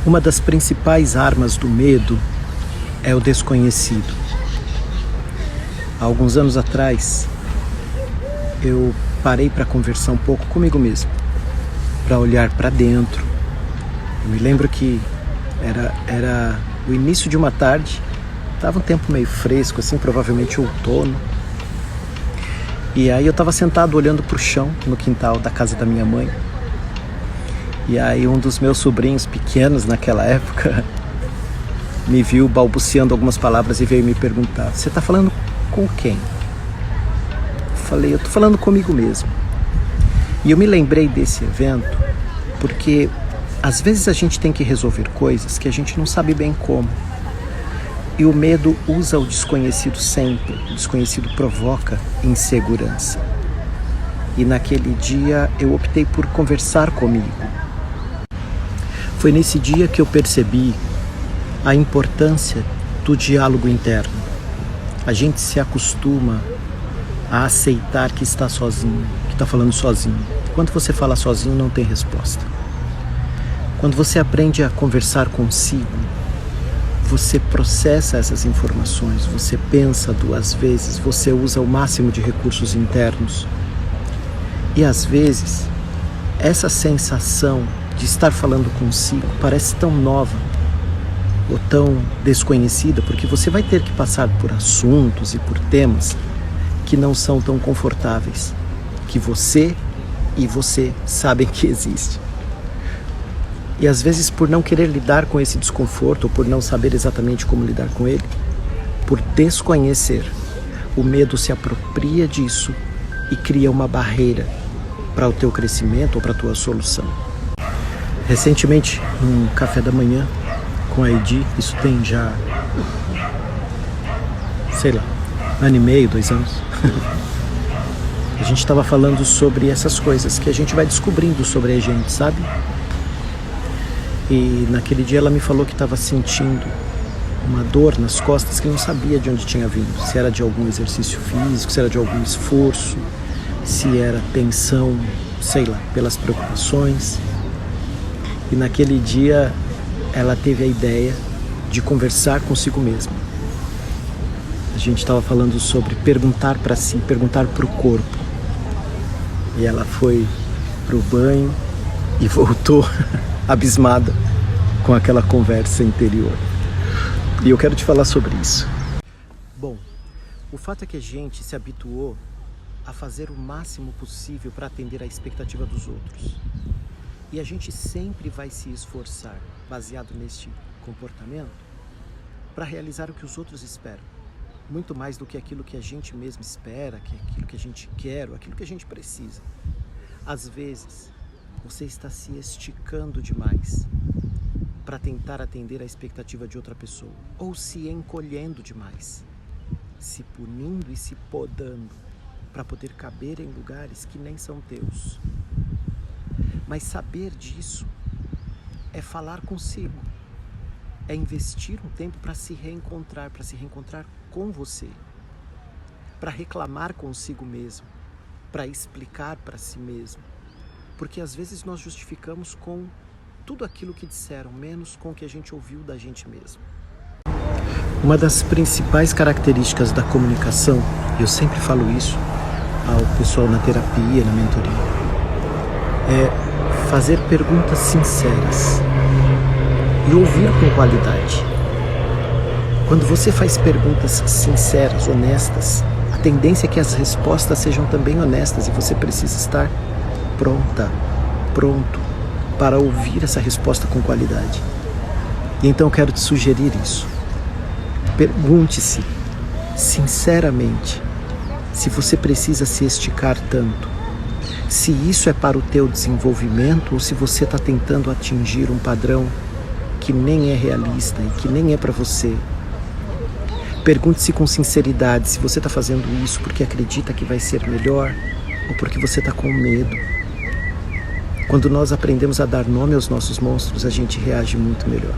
Uma das principais armas do medo é o desconhecido. Há alguns anos atrás, eu parei para conversar um pouco comigo mesmo, para olhar para dentro. Eu me lembro que era o início de uma tarde, estava um tempo meio fresco, assim, provavelmente outono. E aí eu estava sentado olhando para o chão no quintal da casa da minha mãe. E aí um dos meus sobrinhos pequenos naquela época me viu balbuciando algumas palavras e veio me perguntar: "Você está falando com quem?" Eu falei: "Eu estou falando comigo mesmo." E eu me lembrei desse evento porque às vezes a gente tem que resolver coisas que a gente não sabe bem como. E o medo usa o desconhecido sempre. O desconhecido provoca insegurança. E naquele dia eu optei por conversar comigo. Foi nesse dia que eu percebi a importância do diálogo interno. A gente se acostuma a aceitar que está sozinho, que está falando sozinho. Quando você fala sozinho, não tem resposta. Quando você aprende a conversar consigo, você processa essas informações, você pensa duas vezes, você usa o máximo de recursos internos. E às vezes, essa sensação de estar falando consigo parece tão nova ou tão desconhecida, porque você vai ter que passar por assuntos e por temas que não são tão confortáveis, que você e você sabem que existe. E às vezes, por não querer lidar com esse desconforto, ou por não saber exatamente como lidar com ele, por desconhecer, o medo se apropria disso e cria uma barreira para o teu crescimento ou para a tua solução. Recentemente, num café da manhã com a Edi, isso tem já, sei lá, 1 ano e meio, 2 anos, a gente estava falando sobre essas coisas que a gente vai descobrindo sobre a gente, sabe? E naquele dia ela me falou que estava sentindo uma dor nas costas que não sabia de onde tinha vindo. Se era de algum exercício físico, se era de algum esforço, se era tensão, sei lá, pelas preocupações. E naquele dia ela teve a ideia de conversar consigo mesma. A gente estava falando sobre perguntar para si, perguntar para o corpo. E ela foi para o banho e voltou abismada com aquela conversa interior. E eu quero te falar sobre isso. Bom, o fato é que a gente se habituou a fazer o máximo possível para atender à expectativa dos outros. E a gente sempre vai se esforçar, baseado neste comportamento, para realizar o que os outros esperam. Muito mais do que aquilo que a gente mesmo espera, que aquilo que a gente quer, ou aquilo que a gente precisa. Às vezes, você está se esticando demais para tentar atender à expectativa de outra pessoa, ou se encolhendo demais, se punindo e se podando para poder caber em lugares que nem são teus. Mas saber disso é falar consigo, é investir um tempo para se reencontrar com você, para reclamar consigo mesmo, para explicar para si mesmo. Porque às vezes nós justificamos com tudo aquilo que disseram, menos com o que a gente ouviu da gente mesmo. Uma das principais características da comunicação, e eu sempre falo isso ao pessoal na terapia, na mentoria, é fazer perguntas sinceras e ouvir com qualidade. Quando você faz perguntas sinceras, honestas, a tendência é que as respostas sejam também honestas e você precisa estar pronto para ouvir essa resposta com qualidade. E então eu quero te sugerir isso. Pergunte-se sinceramente se você precisa se esticar tanto, se isso é para o teu desenvolvimento ou se você está tentando atingir um padrão que nem é realista e que nem é para você. Pergunte-se com sinceridade se você está fazendo isso porque acredita que vai ser melhor ou porque você está com medo. Quando nós aprendemos a dar nome aos nossos monstros, a gente reage muito melhor.